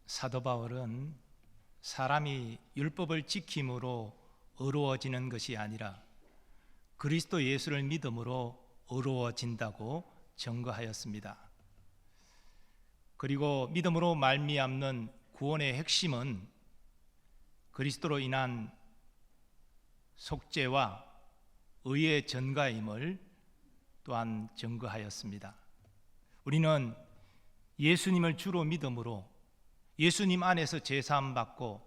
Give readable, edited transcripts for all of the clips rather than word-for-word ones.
사도 바울은 사람이 율법을 지킴으로 의로워지는 것이 아니라 그리스도 예수를 믿음으로 의로워진다고 증거하였습니다. 그리고 믿음으로 말미암는 구원의 핵심은 그리스도로 인한 속죄와 의의 전가임을 또한 증거하였습니다. 우리는 예수님을 주로 믿음으로 예수님 안에서 제사함 받고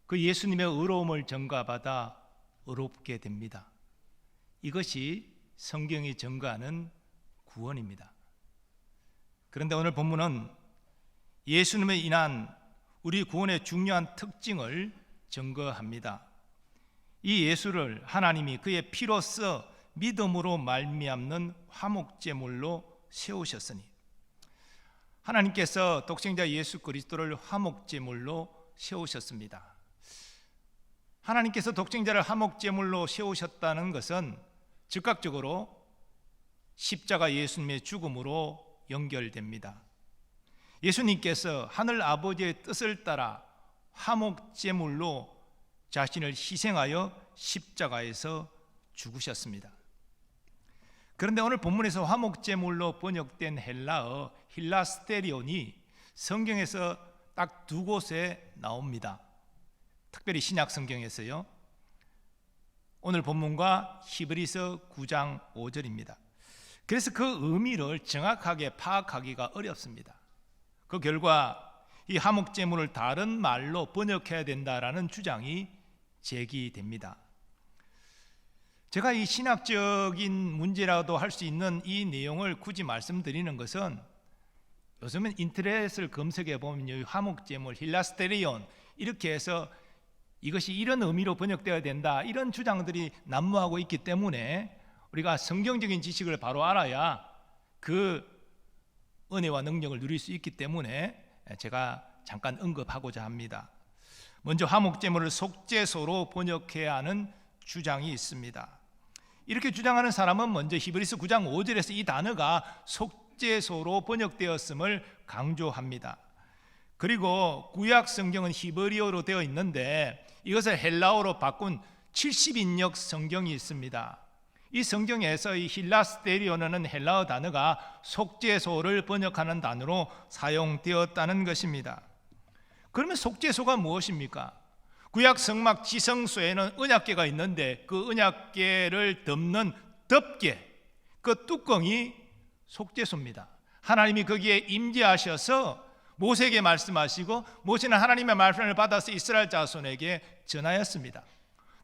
그 예수님의 의로움을 전가받아 의롭게 됩니다. 이것이 성경이 증거하는 구원입니다. 그런데 오늘 본문은 예수님에 인한 우리 구원의 중요한 특징을 증거합니다. 이 예수를 하나님이 그의 피로써 믿음으로 말미암는 화목제물로 세우셨으니, 하나님께서 독생자 예수 그리스도를 화목제물로 세우셨습니다. 하나님께서 독생자를 화목제물로 세우셨다는 것은 즉각적으로 십자가 예수님의 죽음으로 연결됩니다. 예수님께서 하늘 아버지의 뜻을 따라 화목제물로 자신을 희생하여 십자가에서 죽으셨습니다. 그런데 오늘 본문에서 화목제물로 번역된 헬라어 힐라스테리온이 성경에서 딱 두 곳에 나옵니다. 특별히 신약 성경에서요. 오늘 본문과 히브리서 9장 5절입니다. 그래서 그 의미를 정확하게 파악하기가 어렵습니다. 그 결과 이 화목제물을 다른 말로 번역해야 된다라는 주장이 제기됩니다. 제가 이 신학적인 문제라도 할 수 있는 이 내용을 굳이 말씀드리는 것은, 요즘은 인터넷을 검색해 보면 화목제물, 힐라스테리온 이렇게 해서 이것이 이런 의미로 번역되어야 된다, 이런 주장들이 난무하고 있기 때문에 우리가 성경적인 지식을 바로 알아야 그 은혜와 능력을 누릴 수 있기 때문에 제가 잠깐 언급하고자 합니다. 먼저 화목제물을 속죄소로 번역해야 하는 주장이 있습니다. 이렇게 주장하는 사람은 먼저 히브리서 9장 5절에서 이 단어가 속죄소로 번역되었음을 강조합니다. 그리고 구약 성경은 히브리어로 되어 있는데 이것을 헬라어로 바꾼 70인역 성경이 있습니다. 이 성경에서 이 힐라스테리온은 헬라어 단어가 속죄소를 번역하는 단어로 사용되었다는 것입니다. 그러면 속죄소가 무엇입니까? 구약 성막 지성소에는 언약궤가 있는데 그 언약궤를 덮는 덮개, 그 뚜껑이 속죄소입니다. 하나님이 거기에 임재하셔서 모세에게 말씀하시고 모세는 하나님의 말씀을 받아서 이스라엘 자손에게 전하였습니다.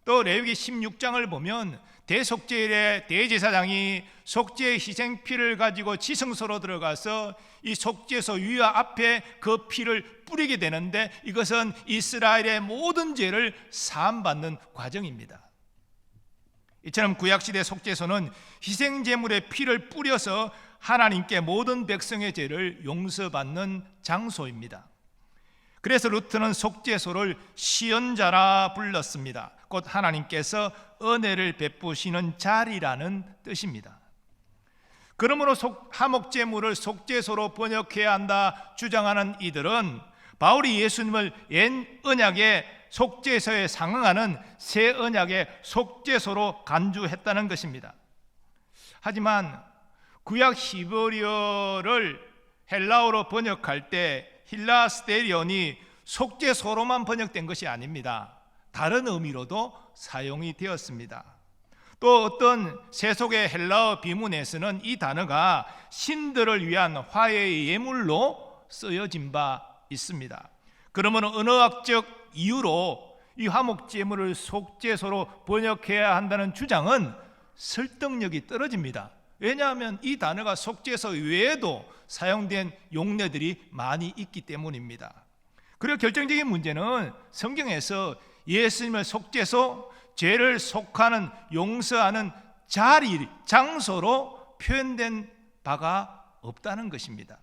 또 레위기 16장을 보면 대속죄일에 대제사장이 속죄의 희생피를 가지고 지성소로 들어가서 이 속죄소 위와 앞에 그 피를 뿌리게 되는데 이것은 이스라엘의 모든 죄를 사함받는 과정입니다. 이처럼 구약시대 속죄소는 희생제물의 피를 뿌려서 하나님께 모든 백성의 죄를 용서받는 장소입니다. 그래서 루트는 속죄소를 시언자라 불렀습니다. 곧 하나님께서 은혜를 베푸시는 자리라는 뜻입니다. 그러므로 화목제물을 속죄소로 번역해야 한다 주장하는 이들은 바울이 예수님을 옛 언약의 속죄소에 상응하는 새 언약의 속죄소로 간주했다는 것입니다. 하지만 구약 히브리어를 헬라어로 번역할 때 힐라스테리온이 속죄소로만 번역된 것이 아닙니다. 다른 의미로도 사용이 되었습니다. 또 어떤 세속의 헬라어 비문에서는 이 단어가 신들을 위한 화해의 예물로 쓰여진 바 있습니다. 그러면 언어학적 이유로 이 화목제물을 속죄소로 번역해야 한다는 주장은 설득력이 떨어집니다. 왜냐하면 이 단어가 속죄소 외에도 사용된 용례들이 많이 있기 때문입니다. 그리고 결정적인 문제는 성경에서 예수님의 속죄소, 죄를 속하는, 용서하는 자리, 장소로 표현된 바가 없다는 것입니다.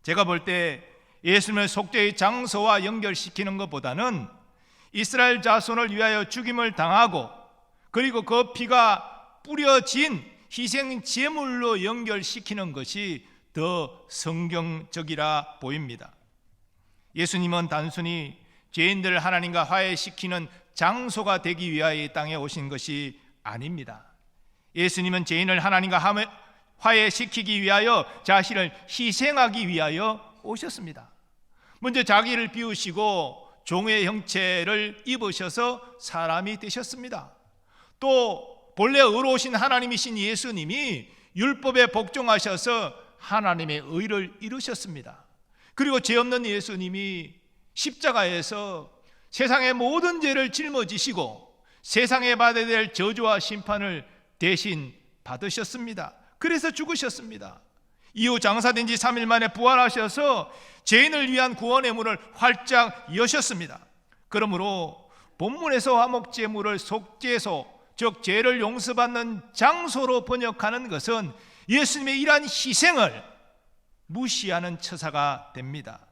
제가 볼 때 예수님의 속죄의 장소와 연결시키는 것보다는 이스라엘 자손을 위하여 죽임을 당하고 그리고 그 피가 뿌려진 희생 제물로 연결시키는 것이 더 성경적이라 보입니다. 예수님은 단순히 죄인들을 하나님과 화해시키는 장소가 되기 위하여 이 땅에 오신 것이 아닙니다. 예수님은 죄인을 하나님과 화해시키기 위하여 자신을 희생하기 위하여 오셨습니다. 먼저 자기를 비우시고 종의 형체를 입으셔서 사람이 되셨습니다. 또 본래 의로우신 하나님이신 예수님이 율법에 복종하셔서 하나님의 의를 이루셨습니다. 그리고 죄 없는 예수님이 십자가에서 세상의 모든 죄를 짊어지시고 세상에 받아야 될 저주와 심판을 대신 받으셨습니다. 그래서 죽으셨습니다. 이후 장사된 지 3일 만에 부활하셔서 죄인을 위한 구원의 문을 활짝 여셨습니다. 그러므로 본문에서 화목제물을 속죄소, 즉 죄를 용서받는 장소로 번역하는 것은 예수님의 이러한 희생을 무시하는 처사가 됩니다.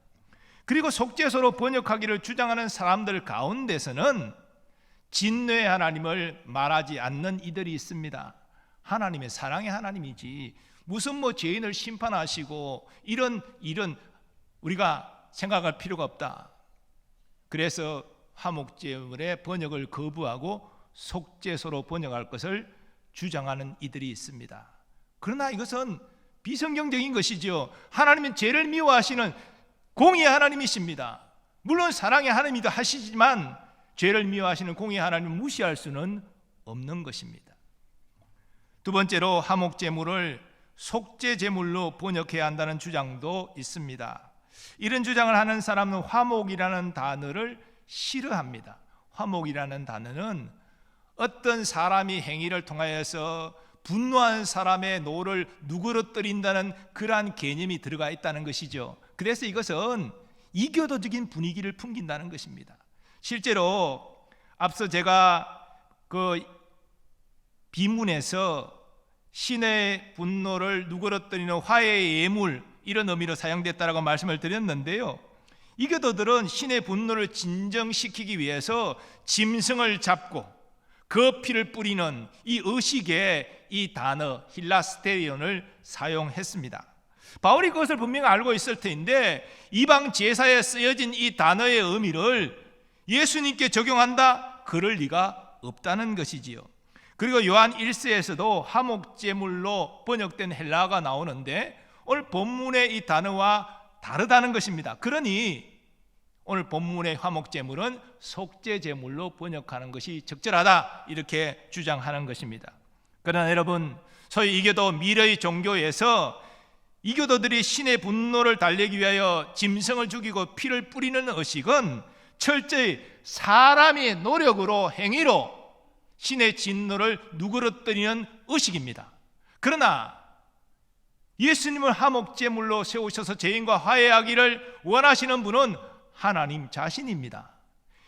그리고 속죄소로 번역하기를 주장하는 사람들 가운데서는 진노의 하나님을 말하지 않는 이들이 있습니다. 하나님의 사랑의 하나님이지 무슨 죄인을 심판하시고 이런 일은 우리가 생각할 필요가 없다. 그래서 화목제물의 번역을 거부하고 속죄소로 번역할 것을 주장하는 이들이 있습니다. 그러나 이것은 비성경적인 것이죠. 하나님은 죄를 미워하시는 공의의 하나님이십니다. 물론 사랑의 하나님이기도 하시지만 죄를 미워하시는 공의의 하나님을 무시할 수는 없는 것입니다. 두 번째로 화목제물을 속죄제물로 번역해야 한다는 주장도 있습니다. 이런 주장을 하는 사람은 화목이라는 단어를 싫어합니다. 화목이라는 단어는 어떤 사람이 행위를 통하여서 분노한 사람의 노를 누그러뜨린다는 그러한 개념이 들어가 있다는 것이죠. 그래서 이것은 이교도적인 분위기를 풍긴다는 것입니다. 실제로 앞서 제가 그 비문에서 신의 분노를 누그러뜨리는 화해의 예물 이런 의미로 사용됐다라고 말씀을 드렸는데요, 이교도들은 신의 분노를 진정시키기 위해서 짐승을 잡고 그 피를 뿌리는 이 의식의 이 단어 힐라스테리온을 사용했습니다. 바울이 그것을 분명히 알고 있을 터인데 이방 제사에 쓰여진 이 단어의 의미를 예수님께 적용한다? 그럴 리가 없다는 것이지요. 그리고 요한 1서에서도 화목제물로 번역된 헬라어가 나오는데 오늘 본문의 이 단어와 다르다는 것입니다. 그러니 오늘 본문의 화목제물은 속죄제물로 번역하는 것이 적절하다, 이렇게 주장하는 것입니다. 그러나 여러분, 소위 이교도 미래의 종교에서 이교도들이 신의 분노를 달래기 위하여 짐승을 죽이고 피를 뿌리는 의식은 철저히 사람의 노력으로 행위로 신의 진노를 누그러뜨리는 의식입니다. 그러나 예수님을 화목제물로 세우셔서 죄인과 화해하기를 원하시는 분은 하나님 자신입니다.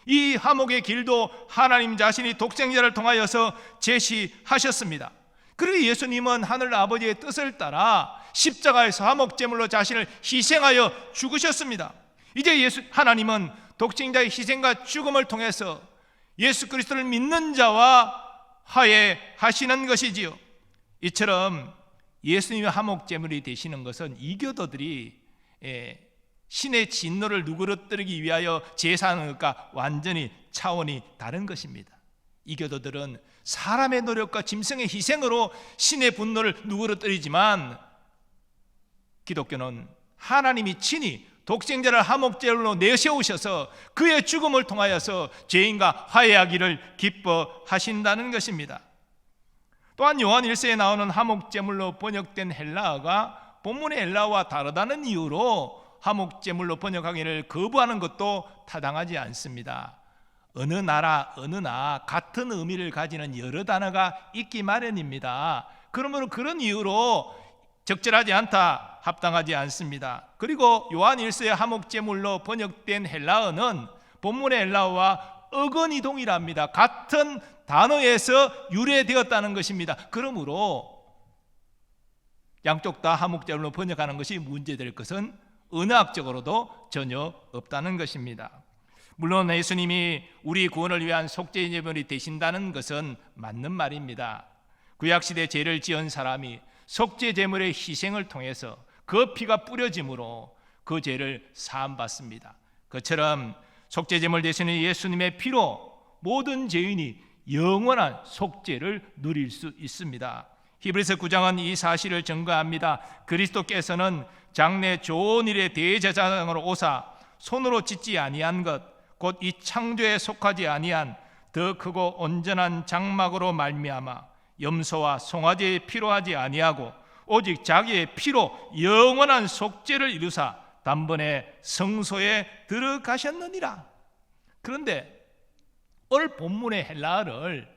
이 화목의 길도 하나님 자신이 독생자를 통하여서 제시하셨습니다. 그리고 예수님은 하늘 아버지의 뜻을 따라 십자가에서 화목제물로 자신을 희생하여 죽으셨습니다. 이제 하나님은 독생자의 희생과 죽음을 통해서 예수 그리스도를 믿는 자와 화해하시는 것이지요. 이처럼 예수님의 화목제물이 되시는 것은 이교도들이 신의 진노를 누그러뜨리기 위하여 제사하는 것과 완전히 차원이 다른 것입니다. 이교도들은 사람의 노력과 짐승의 희생으로 신의 분노를 누그러뜨리지만 기독교는 하나님이 친히 독생자를 화목제물로 내세우셔서 그의 죽음을 통하여서 죄인과 화해하기를 기뻐하신다는 것입니다. 또한 요한 1서에 나오는 화목제물로 번역된 헬라어가 본문의 헬라어와 다르다는 이유로 화목제물로 번역하기를 거부하는 것도 타당하지 않습니다. 어느 나라 어느나 같은 의미를 가지는 여러 단어가 있기 마련입니다. 그러므로 그런 이유로 적절하지 않다, 합당하지 않습니다. 그리고 요한 1서의 화목제물로 번역된 헬라어는 본문의 헬라어와 어근이 동일합니다. 같은 단어에서 유래되었다는 것입니다. 그러므로 양쪽 다 화목제물로 번역하는 것이 문제될 것은 언어학적으로도 전혀 없다는 것입니다. 물론 예수님이 우리 구원을 위한 속죄제물이 되신다는 것은 맞는 말입니다. 구약시대 죄를 지은 사람이 속죄제물의 희생을 통해서 그 피가 뿌려짐으로 그 죄를 사함받습니다. 그처럼 속죄제물 되시는 예수님의 피로 모든 죄인이 영원한 속죄를 누릴 수 있습니다. 히브리서 9장은 이 사실을 증거합니다. 그리스도께서는 장래 좋은 일의 대제사장으로 오사 손으로 짓지 아니한 것 곧 이 창조에 속하지 아니한 더 크고 온전한 장막으로 말미암아 염소와 송아지의 피로 하지 아니하고 오직 자기의 피로 영원한 속죄를 이루사 단번에 성소에 들어가셨느니라. 그런데 오늘 본문의 헬라어를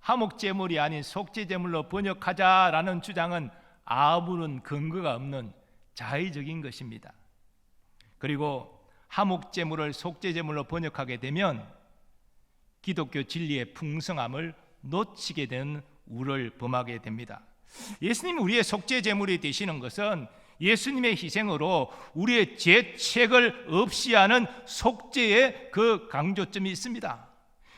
화목제물이 아닌 속죄제물로 번역하자라는 주장은 아무런 근거가 없는 자의적인 것입니다. 그리고 화목제물을 속죄제물로 번역하게 되면 기독교 진리의 풍성함을 놓치게 되는 우를 범하게 됩니다. 예수님이 우리의 속죄제물이 되시는 것은 예수님의 희생으로 우리의 죄책을 없이 하는 속죄의 그 강조점이 있습니다.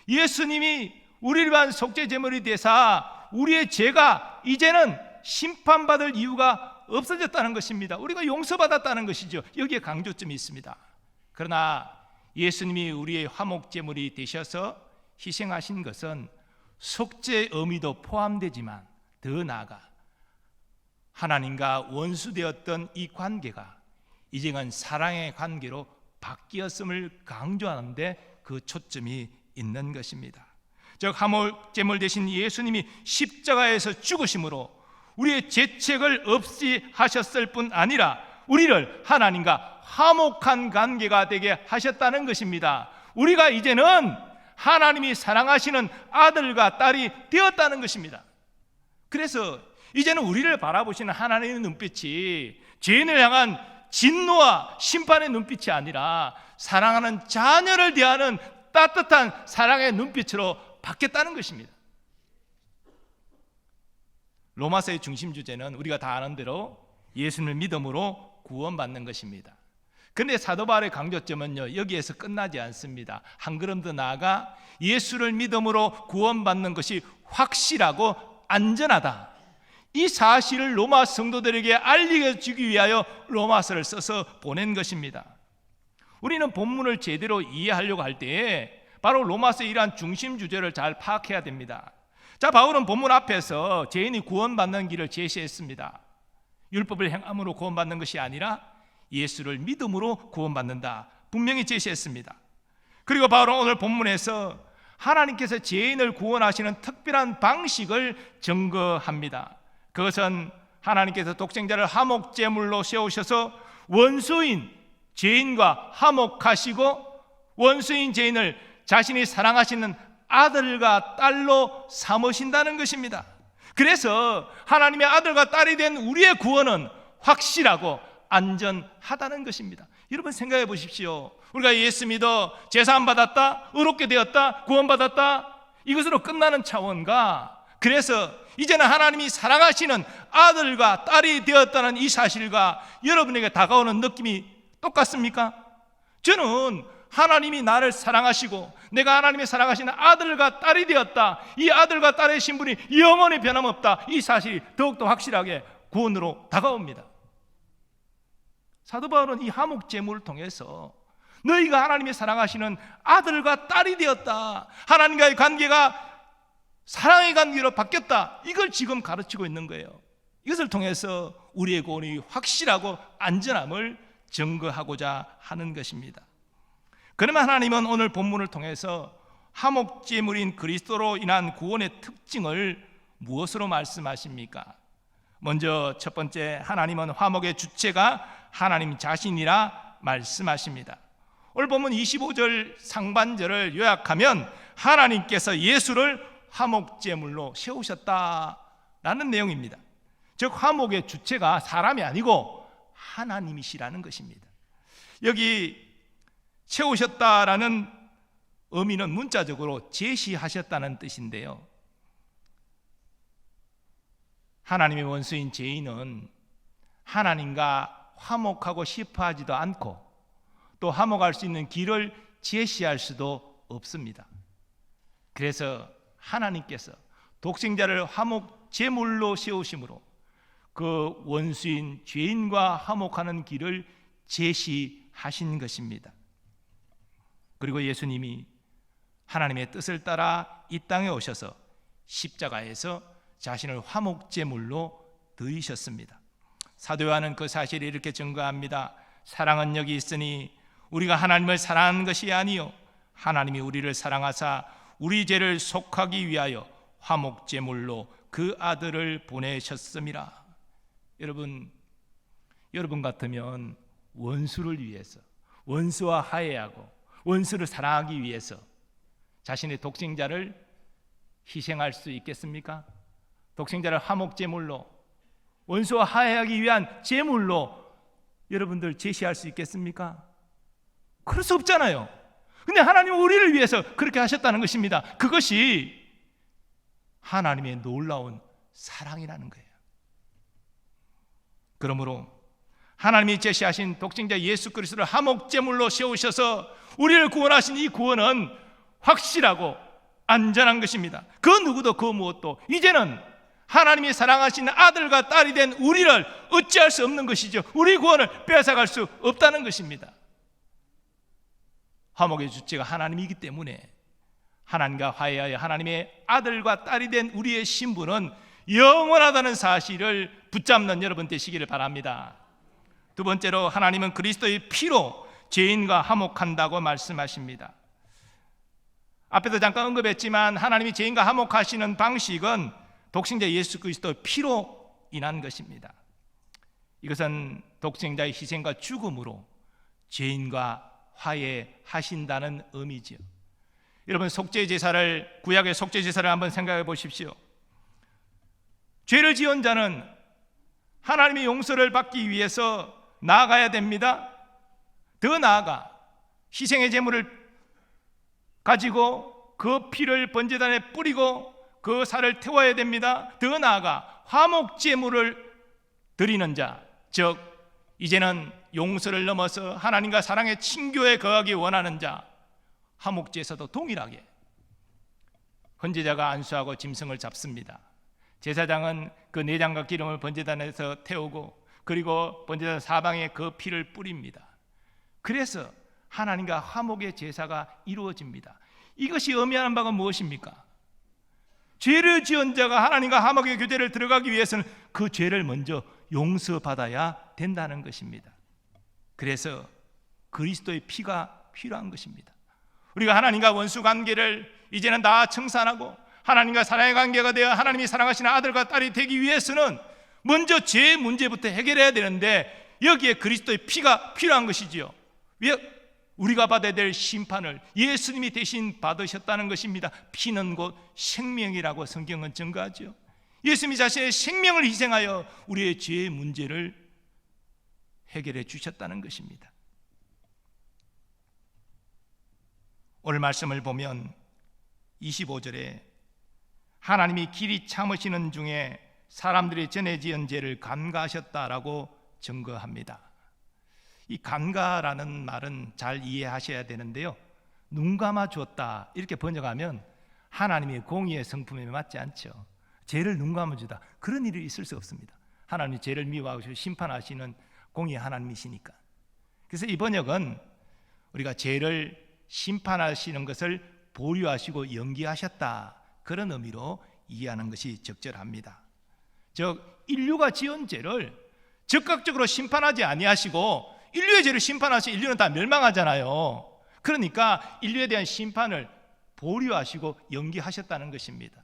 예수님이 우리를 위한 속죄제물이 되사 우리의 죄가 이제는 심판받을 이유가 없어졌다는 것입니다. 우리가 용서받았다는 것이죠. 여기에 강조점이 있습니다. 그러나 예수님이 우리의 화목제물이 되셔서 희생하신 것은 속죄의 의미도 포함되지만 더 나아가 하나님과 원수되었던 이 관계가 이제는 사랑의 관계로 바뀌었음을 강조하는데 그 초점이 있는 것입니다. 즉 화목제물 되신 예수님이 십자가에서 죽으심으로 우리의 죄책을 없이 하셨을 뿐 아니라 우리를 하나님과 화목한 관계가 되게 하셨다는 것입니다. 우리가 이제는 하나님이 사랑하시는 아들과 딸이 되었다는 것입니다. 그래서 이제는 우리를 바라보시는 하나님의 눈빛이 죄인을 향한 진노와 심판의 눈빛이 아니라 사랑하는 자녀를 대하는 따뜻한 사랑의 눈빛으로 바뀌었다는 것입니다. 로마서의 중심 주제는 우리가 다 아는 대로 예수님을 믿음으로 구원받는 것입니다. 그런데 사도 바울의 강조점은요, 여기에서 끝나지 않습니다. 한 걸음 더 나아가 예수를 믿음으로 구원받는 것이 확실하고 안전하다, 이 사실을 로마 성도들에게 알려주기 위하여 로마서를 써서 보낸 것입니다. 우리는 본문을 제대로 이해하려고 할 때에 바로 로마서의 이러한 중심 주제를 잘 파악해야 됩니다. 자, 바울은 본문 앞에서 죄인이 구원받는 길을 제시했습니다. 율법을 행함으로 구원받는 것이 아니라 예수를 믿음으로 구원받는다, 분명히 제시했습니다. 그리고 바울은 오늘 본문에서 하나님께서 죄인을 구원하시는 특별한 방식을 증거합니다. 그것은 하나님께서 독생자를 화목제물로 세우셔서 원수인 죄인과 화목하시고 원수인 죄인을 자신이 사랑하시는 아들과 딸로 삼으신다는 것입니다. 그래서 하나님의 아들과 딸이 된 우리의 구원은 확실하고 안전하다는 것입니다. 여러분 생각해 보십시오. 우리가 예수 믿어 제사함 받았다, 의롭게 되었다, 구원받았다, 이것으로 끝나는 차원과 그래서 이제는 하나님이 사랑하시는 아들과 딸이 되었다는 이 사실과 여러분에게 다가오는 느낌이 똑같습니까? 저는 하나님이 나를 사랑하시고 내가 하나님이 사랑하시는 아들과 딸이 되었다, 이 아들과 딸의 신분이 영원히 변함없다, 이 사실이 더욱더 확실하게 구원으로 다가옵니다. 사도 바울은 이 화목제물을 통해서 너희가 하나님이 사랑하시는 아들과 딸이 되었다, 하나님과의 관계가 사랑의 관계로 바뀌었다, 이걸 지금 가르치고 있는 거예요. 이것을 통해서 우리의 구원이 확실하고 안전함을 증거하고자 하는 것입니다. 그러면 하나님은 오늘 본문을 통해서 화목제물인 그리스도로 인한 구원의 특징을 무엇으로 말씀하십니까? 먼저 첫 번째, 하나님은 화목의 주체가 하나님 자신이라 말씀하십니다. 오늘 본문 25절 상반절을 요약하면 하나님께서 예수를 화목제물로 세우셨다라는 내용입니다. 즉 화목의 주체가 사람이 아니고 하나님이시라는 것입니다. 여기 세우셨다라는 의미는 문자적으로 제시하셨다는 뜻인데요, 하나님의 원수인 죄인은 하나님과 화목하고 싶어 하지도 않고 또 화목할 수 있는 길을 제시할 수도 없습니다. 그래서 하나님께서 독생자를 화목 제물로 세우심으로 그 원수인 죄인과 화목하는 길을 제시하신 것입니다. 그리고 예수님이 하나님의 뜻을 따라 이 땅에 오셔서 십자가에서 자신을 화목제물로 드리셨습니다. 사도 요한은 그 사실을 이렇게 증거합니다. 사랑은 여기 있으니 우리가 하나님을 사랑하는 것이 아니요 하나님이 우리를 사랑하사 우리 죄를 속하기 위하여 화목제물로 그 아들을 보내셨음이라. 여러분 같으면 원수를 위해서, 원수와 화해하고 원수를 사랑하기 위해서 자신의 독생자를 희생할 수 있겠습니까? 독생자를 화목제물로, 원수와 화해하기 위한 제물로 여러분들 제시할 수 있겠습니까? 그럴 수 없잖아요. 근데 하나님은 우리를 위해서 그렇게 하셨다는 것입니다. 그것이 하나님의 놀라운 사랑이라는 거예요. 그러므로 하나님이 제시하신 독생자 예수 그리스도를 화목제물로 세우셔서 우리를 구원하신 이 구원은 확실하고 안전한 것입니다. 그 누구도 그 무엇도 이제는 하나님이 사랑하시는 아들과 딸이 된 우리를 어찌할 수 없는 것이죠. 우리 구원을 빼앗아갈 수 없다는 것입니다. 화목의 주체가 하나님이기 때문에 하나님과 화해하여 하나님의 아들과 딸이 된 우리의 신분은 영원하다는 사실을 붙잡는 여러분 되시기를 바랍니다. 두 번째로 하나님은 그리스도의 피로 죄인과 화목한다고 말씀하십니다. 앞에도 잠깐 언급했지만 하나님이 죄인과 화목하시는 방식은 독생자 예수 그리스도의 피로 인한 것입니다. 이것은 독생자의 희생과 죽음으로 죄인과 화해하신다는 의미죠. 여러분 속죄제사를, 구약의 속죄제사를 한번 생각해 보십시오. 죄를 지은 자는 하나님의 용서를 받기 위해서 나아가야 됩니다. 더 나아가 희생의 제물을 가지고 그 피를 번제단에 뿌리고 그 살을 태워야 됩니다. 더 나아가 화목제물을 드리는 자, 즉 이제는 용서를 넘어서 하나님과 사랑의 친교에 거하기 원하는 자, 화목제사도 동일하게 헌제자가 안수하고 짐승을 잡습니다. 제사장은 그 내장과 기름을 번제단에서 태우고 그리고 번제단 사방에 그 피를 뿌립니다. 그래서 하나님과 화목의 제사가 이루어집니다. 이것이 의미하는 바가 무엇입니까? 죄를 지은 자가 하나님과 화목의 교제를 들어가기 위해서는 그 죄를 먼저 용서받아야 된다는 것입니다. 그래서 그리스도의 피가 필요한 것입니다. 우리가 하나님과 원수 관계를 이제는 다 청산하고 하나님과 사랑의 관계가 되어 하나님이 사랑하시는 아들과 딸이 되기 위해서는 먼저 죄 문제부터 해결해야 되는데 여기에 그리스도의 피가 필요한 것이지요. 왜? 우리가 받아야 될 심판을 예수님이 대신 받으셨다는 것입니다. 피는 곧 생명이라고 성경은 증거하죠. 예수님이 자신의 생명을 희생하여 우리의 죄의 문제를 해결해 주셨다는 것입니다. 오늘 말씀을 보면 25절에 하나님이 길이 참으시는 중에 사람들이 전에 지은 죄를 간과하셨다라고 증거합니다. 이 간과라는 말은 잘 이해하셔야 되는데요, 눈 감아 주었다 이렇게 번역하면 하나님의 공의의 성품에 맞지 않죠. 죄를 눈 감아 주다, 그런 일이 있을 수 없습니다. 하나님이 죄를 미워하시고 심판하시는 공의의 하나님이시니까. 그래서 이 번역은 우리가 죄를 심판하시는 것을 보류하시고 연기하셨다, 그런 의미로 이해하는 것이 적절합니다. 즉 인류가 지은 죄를 즉각적으로 심판하지 아니하시고 인류의 죄를 심판하시면 인류는 다 멸망하잖아요. 그러니까 인류에 대한 심판을 보류하시고 연기하셨다는 것입니다.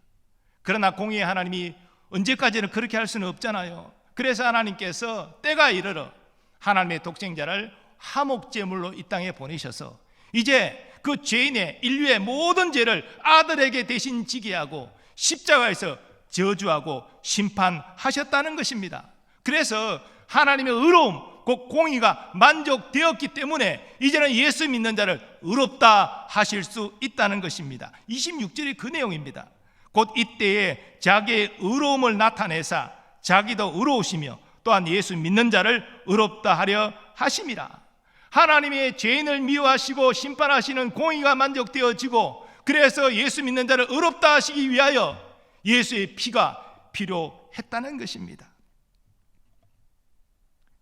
그러나 공의의 하나님이 언제까지는 그렇게 할 수는 없잖아요. 그래서 하나님께서 때가 이르러 하나님의 독생자를 화목제물로 이 땅에 보내셔서 이제 그 죄인의 인류의 모든 죄를 아들에게 대신 지게 하고 십자가에서 저주하고 심판하셨다는 것입니다. 그래서 하나님의 의로움, 곧 공의가 만족되었기 때문에 이제는 예수 믿는 자를 의롭다 하실 수 있다는 것입니다. 26절이 그 내용입니다. 곧 이때에 자기의 의로움을 나타내사 자기도 의로우시며 또한 예수 믿는 자를 의롭다 하려 하심이라. 하나님의 죄인을 미워하시고 심판하시는 공의가 만족되어지고 그래서 예수 믿는 자를 의롭다 하시기 위하여 예수의 피가 필요했다는 것입니다.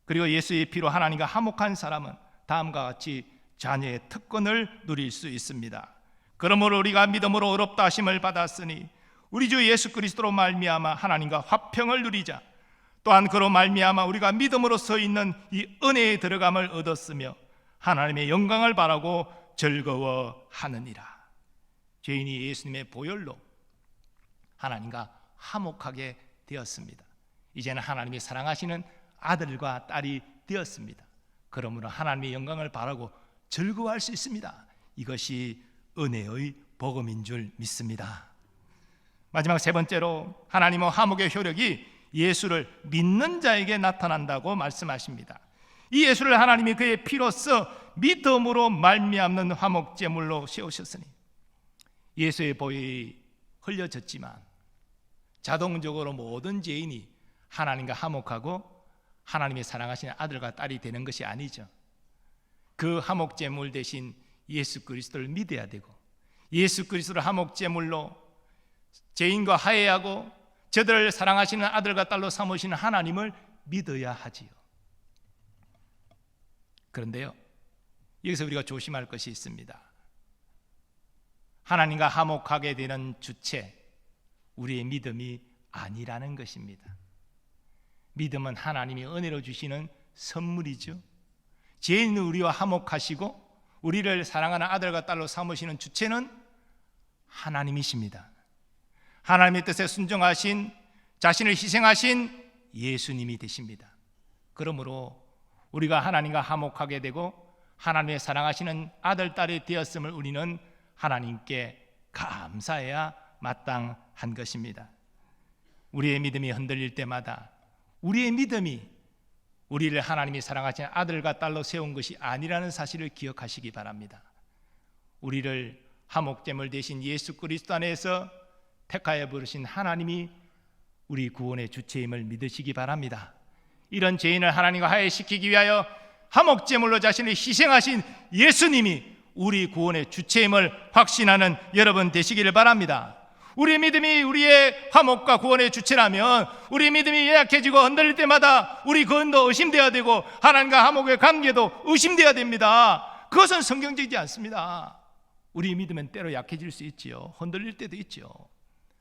그리고 예수의 피로 하나님과 화목한 사람은 다음과 같이 자녀의 특권을 누릴 수 있습니다. 그러므로 우리가 믿음으로 의롭다 하심을 받았으니 우리 주 예수 그리스도로 말미암아 하나님과 화평을 누리자. 또한 그로 말미암아 우리가 믿음으로 서 있는 이 은혜에 들어감을 얻었으며 하나님의 영광을 바라고 즐거워하느니라. 죄인이 예수님의 보혈로 하나님과 화목하게 되었습니다. 이제는 하나님이 사랑하시는 아들과 딸이 되었습니다. 그러므로 하나님의 영광을 바라고 즐거워할 수 있습니다. 이것이 은혜의 복음인 줄 믿습니다. 마지막 세 번째로 하나님의 화목의 효력이 예수를 믿는 자에게 나타난다고 말씀하십니다. 이 예수를 하나님이 그의 피로써 믿음으로 말미암는 화목제물로 세우셨으니 예수의 보혈이 흘려졌지만 자동적으로 모든 죄인이 하나님과 화목하고 하나님의 사랑하시는 아들과 딸이 되는 것이 아니죠. 그 화목제물 대신 예수 그리스도를 믿어야 되고 예수 그리스도를 화목제물로 죄인과 화해하고 저들을 사랑하시는 아들과 딸로 삼으시는 하나님을 믿어야 하지요. 그런데요, 여기서 우리가 조심할 것이 있습니다. 하나님과 화목하게 되는 주체, 우리의 믿음이 아니라는 것입니다. 믿음은 하나님이 은혜로 주시는 선물이죠. 죄인 우리와 화목하시고 우리를 사랑하는 아들과 딸로 삼으시는 주체는 하나님이십니다. 하나님의 뜻에 순종하신, 자신을 희생하신 예수님이 되십니다. 그러므로 우리가 하나님과 화목하게 되고 하나님의 사랑하시는 아들, 딸이 되었음을 우리는 하나님께 감사해야 마땅한 것입니다. 우리의 믿음이 흔들릴 때마다 우리의 믿음이 우리를 하나님이 사랑하시는 아들과 딸로 세운 것이 아니라는 사실을 기억하시기 바랍니다. 우리를 화목제물 대신 예수 그리스도 안에서 택하여 부르신 하나님이 우리 구원의 주체임을 믿으시기 바랍니다. 이런 죄인을 하나님과 화해시키기 위하여 화목제물로 자신을 희생하신 예수님이 우리 구원의 주체임을 확신하는 여러분 되시기를 바랍니다. 우리 믿음이 우리의 화목과 구원의 주체라면 우리 믿음이 약해지고 흔들릴 때마다 우리 구원도 의심되어야 되고 하나님과 화목의 관계도 의심되어야 됩니다. 그것은 성경적이지 않습니다. 우리 믿음은 때로 약해질 수 있지요. 흔들릴 때도 있죠.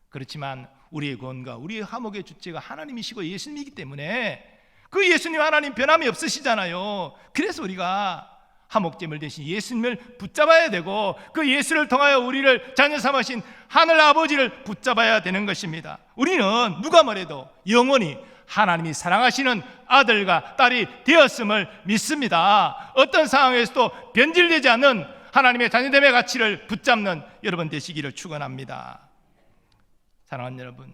그렇지만 우리의 구원과 우리의 화목의 주체가 하나님이시고 예수님이기 때문에 그 예수님 하나님 변함이 없으시잖아요. 그래서 우리가 화목제물 대신 예수님을 붙잡아야 되고 그 예수를 통하여 우리를 자녀 삼으신 하늘 아버지를 붙잡아야 되는 것입니다. 우리는 누가 뭐래도 영원히 하나님이 사랑하시는 아들과 딸이 되었음을 믿습니다. 어떤 상황에서도 변질되지 않는 하나님의 자녀됨의 가치를 붙잡는 여러분 되시기를 축원합니다. 사랑하는 여러분,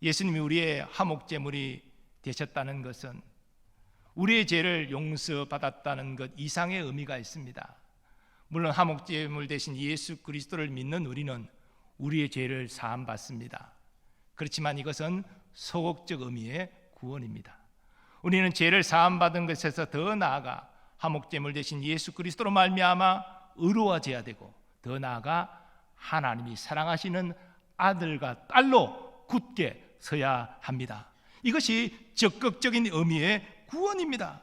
예수님이 우리의 화목제물이 되셨다는 것은 우리의 죄를 용서받았다는 것 이상의 의미가 있습니다. 물론 화목제물 대신 예수 그리스도를 믿는 우리는 우리의 죄를 사함받습니다. 그렇지만 이것은 소극적 의미의 구원입니다. 우리는 죄를 사함받은 것에서 더 나아가 화목제물 대신 예수 그리스도로 말미암아 의로워져야 되고 더 나아가 하나님이 사랑하시는 아들과 딸로 굳게 서야 합니다. 이것이 적극적인 의미의 구원입니다.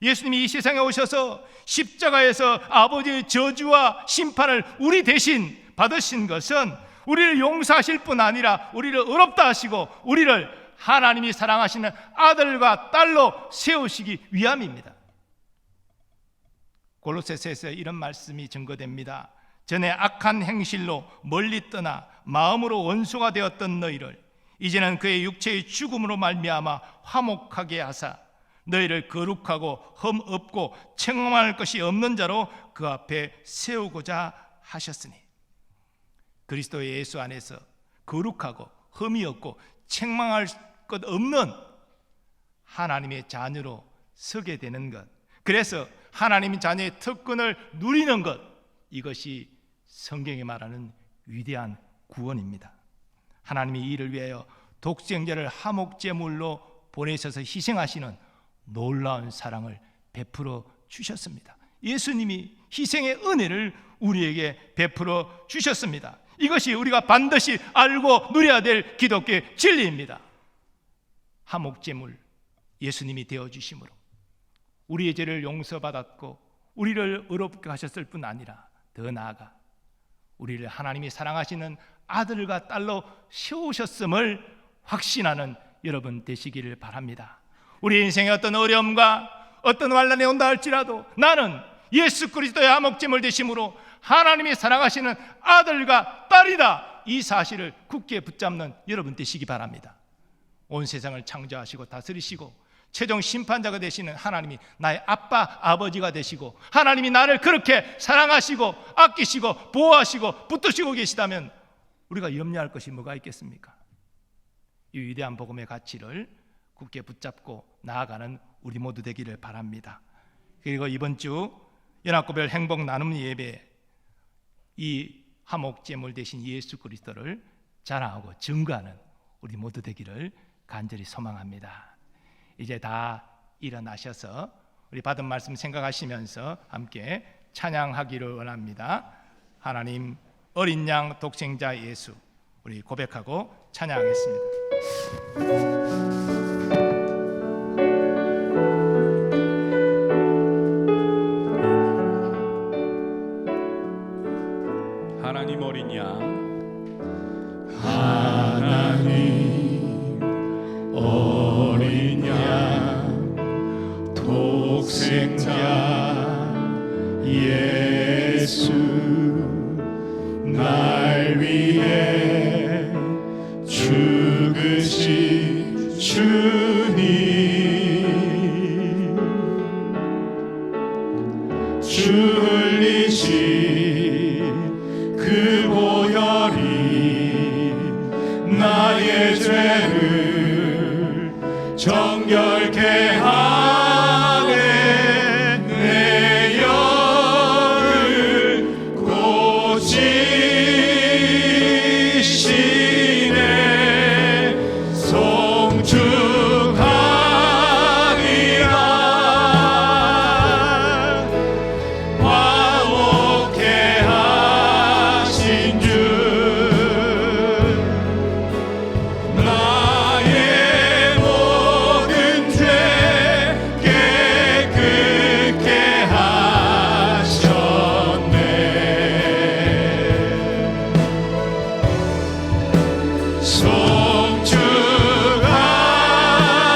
예수님이 이 세상에 오셔서 십자가에서 아버지의 저주와 심판을 우리 대신 받으신 것은 우리를 용서하실 뿐 아니라 우리를 의롭다 하시고 우리를 하나님이 사랑하시는 아들과 딸로 세우시기 위함입니다. 골로새서에서 이런 말씀이 증거됩니다. 전에 악한 행실로 멀리 떠나 마음으로 원수가 되었던 너희를 이제는 그의 육체의 죽음으로 말미암아 화목하게 하사 너희를 거룩하고 흠 없고 책망할 것이 없는 자로 그 앞에 세우고자 하셨으니 그리스도 예수 안에서 거룩하고 흠이 없고 책망할 것 없는 하나님의 자녀로 서게 되는 것, 그래서 하나님의 자녀의 특권을 누리는 것, 이것이 성경이 말하는 위대한 구원입니다. 하나님이 이를 위하여 독생자를 화목제물로 보내셔서 희생하시는 놀라운 사랑을 베풀어 주셨습니다. 예수님이 희생의 은혜를 우리에게 베풀어 주셨습니다. 이것이 우리가 반드시 알고 누려야 될 기독교의 진리입니다. 화목제물 예수님이 되어주심으로 우리의 죄를 용서받았고 우리를 의롭게 하셨을 뿐 아니라 더 나아가 우리를 하나님이 사랑하시는 아들과 딸로 세우셨음을 확신하는 여러분 되시기를 바랍니다. 우리 인생의 어떤 어려움과 어떤 환난이 온다 할지라도 나는 예수 그리스도의 화목제물 되심으로 하나님이 사랑하시는 아들과 딸이다, 이 사실을 굳게 붙잡는 여러분 되시기 바랍니다. 온 세상을 창조하시고 다스리시고 최종 심판자가 되시는 하나님이 나의 아빠, 아버지가 되시고 하나님이 나를 그렇게 사랑하시고 아끼시고 보호하시고 붙드시고 계시다면 우리가 염려할 것이 뭐가 있겠습니까? 이 위대한 복음의 가치를 굳게 붙잡고 나아가는 우리 모두 되기를 바랍니다. 그리고 이번 주 연합고별 행복 나눔 예배, 이 화목제물 되신 예수 그리스도를 자랑하고 증거하는 우리 모두 되기를 간절히 소망합니다. 이제 다 일어나셔서 우리 받은 말씀 생각하시면서 함께 찬양하기를 원합니다. 하나님 어린 양 독생자 예수, 우리 고백하고 찬양하겠습니다. 하나님 어린 양, 하나님 어린 양 독생자 예수, 날 위해 죽으신 주님, 주 흘리신 그 보혈이 나의 죄를 정결케 하네. 내 영을 고치시네. 송축하리라. 화목케 하신 주, 나의 모든 죄 깨끗게 하셨네.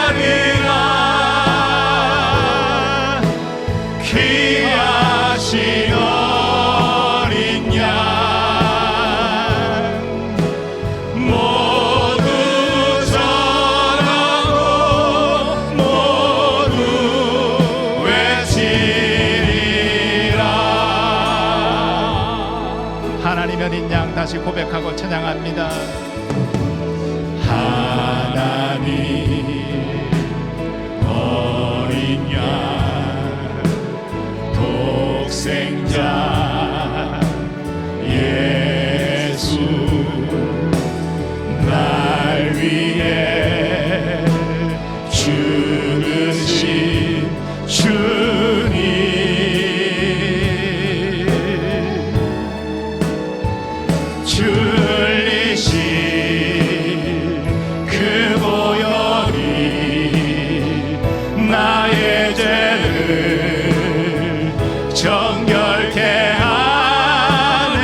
송축하리라. 귀하신 어린 양, 모두 전하고 모두 외치리라. 하나님 어린 양 다시 고백하고 찬양합니다. 하나님 어린 양 독생자 예수, 날 위해 죽으신 주님, 주 흘리신 그 보혈이 나의 죄를 정결케 하네.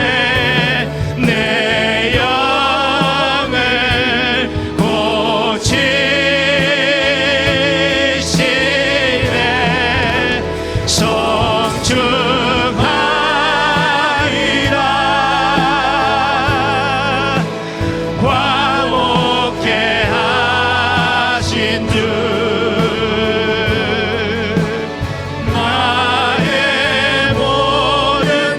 내 영을 고치시네. 송축하리라. 화목케 하신 주, 나의 모든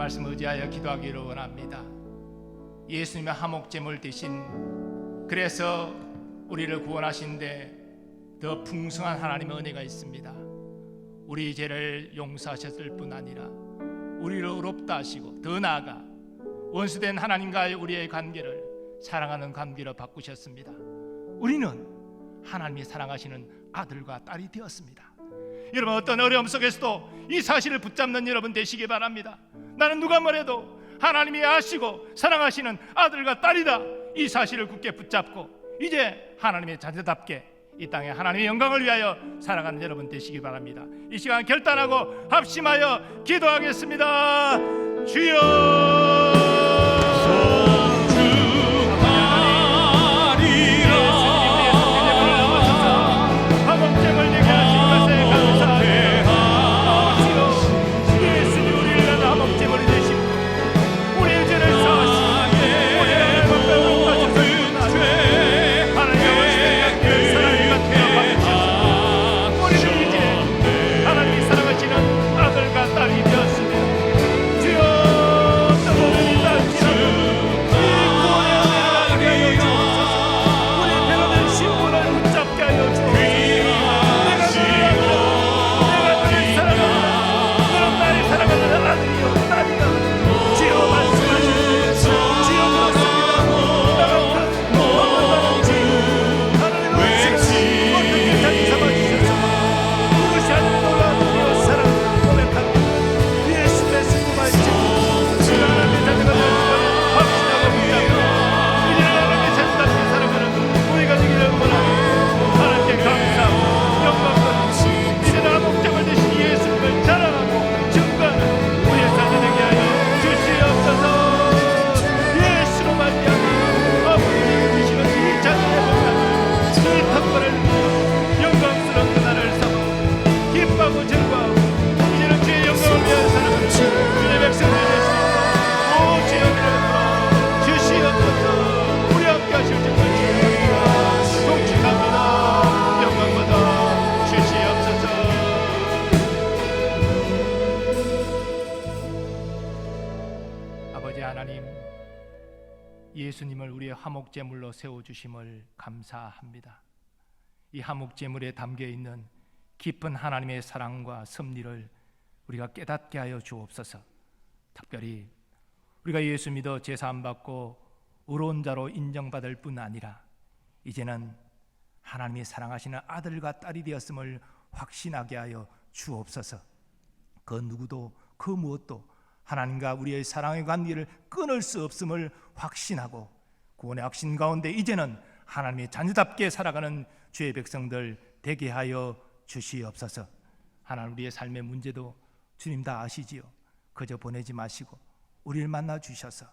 말씀 의지하여 기도하기를 원합니다. 예수님의 화목제물 대신 그래서 우리를 구원하신데 더 풍성한 하나님의 은혜가 있습니다. 우리 죄를 용서하셨을 뿐 아니라 우리를 의롭다 하시고 더 나아가 원수된 하나님과의 우리의 관계를 사랑하는 관계로 바꾸셨습니다. 우리는 하나님이 사랑하시는 아들과 딸이 되었습니다. 여러분, 어떤 어려움 속에서도 이 사실을 붙잡는 여러분 되시기 바랍니다. 나는 누가 뭐래도 하나님이 아시고 사랑하시는 아들과 딸이다, 이 사실을 굳게 붙잡고 이제 하나님의 자녀답게 이 땅에 하나님의 영광을 위하여 살아가는 여러분 되시기 바랍니다. 이 시간 결단하고 합심하여 기도하겠습니다. 주여, 예수님을 우리의 화목제물로 세워주심을 감사합니다. 이 화목제물에 담겨있는 깊은 하나님의 사랑과 섭리를 우리가 깨닫게 하여 주옵소서. 특별히 우리가 예수 믿어 제사함받고 의로운 자로 인정받을 뿐 아니라 이제는 하나님이 사랑하시는 아들과 딸이 되었음을 확신하게 하여 주옵소서. 그 누구도 그 무엇도 하나님과 우리의 사랑의 관계를 끊을 수 없음을 확신하고 구원의 확신 가운데 이제는 하나님의 자녀답게 살아가는 주의 백성들 되게 하여 주시옵소서. 하나님, 우리의 삶의 문제도 주님 다 아시지요. 그저 보내지 마시고 우리를 만나 주셔서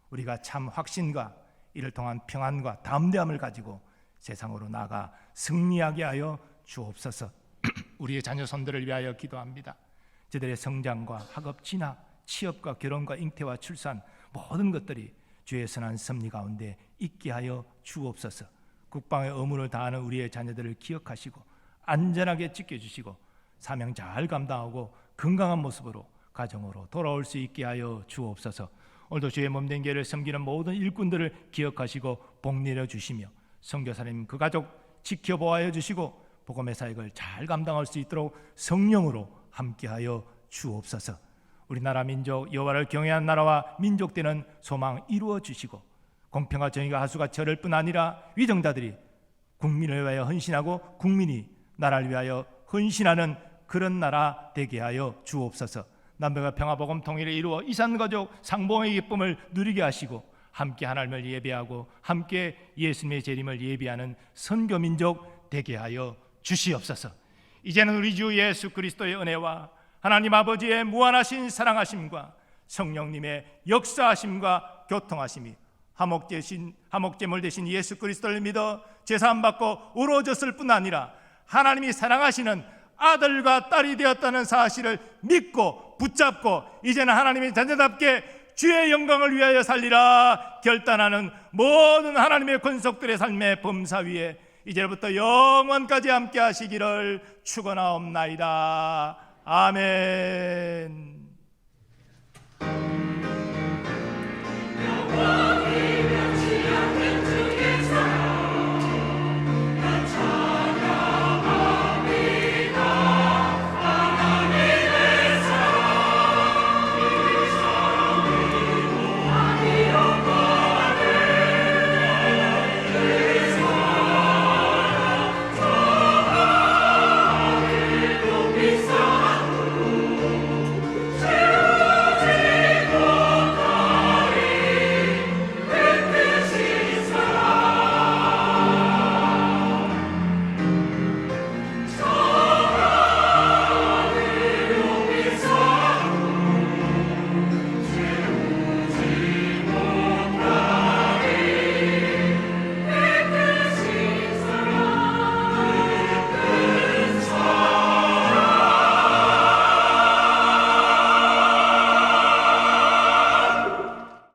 우리가 참 확신과 이를 통한 평안과 담대함을 가지고 세상으로 나아가 승리하게 하여 주옵소서. 우리의 자녀 손들을 위하여 기도합니다. 저들의 성장과 학업 진학, 취업과 결혼과 잉태와 출산 모든 것들이 주의 선한 섭리 가운데 있게 하여 주옵소서. 국방의 의무를 다하는 우리의 자녀들을 기억하시고 안전하게 지켜주시고 사명 잘 감당하고 건강한 모습으로 가정으로 돌아올 수 있게 하여 주옵소서. 오늘도 주의 몸된 교회를 섬기는 모든 일꾼들을 기억하시고 복 내려주시며 선교사님 그 가족 지켜보아여 주시고 복음의 사역을 잘 감당할 수 있도록 성령으로 함께하여 주옵소서. 우리나라 민족 여호와를 경외한 나라와 민족 되는 소망 이루어 주시고 공평과 정의가 하수가 저를 뿐 아니라 위정자들이 국민을 위하여 헌신하고 국민이 나라를 위하여 헌신하는 그런 나라 되게 하여 주옵소서. 남북의 평화복음 통일을 이루어 이산가족 상봉의 기쁨을 누리게 하시고 함께 하나님을 예배하고 함께 예수님의 재림을 예비하는 선교민족 되게 하여 주시옵소서. 이제는 우리 주 예수 그리스도의 은혜와 하나님 아버지의 무한하신 사랑하심과 성령님의 역사하심과 교통하심이 화목제물 되신 예수 그리스도를 믿어 제사함받고 의로워졌을 뿐 아니라 하나님이 사랑하시는 아들과 딸이 되었다는 사실을 믿고 붙잡고 이제는 하나님의 자녀답게 주의 영광을 위하여 살리라 결단하는 모든 하나님의 권속들의 삶의 범사 위에 이제부터 영원까지 함께 하시기를 축원하옵나이다. 아멘. 주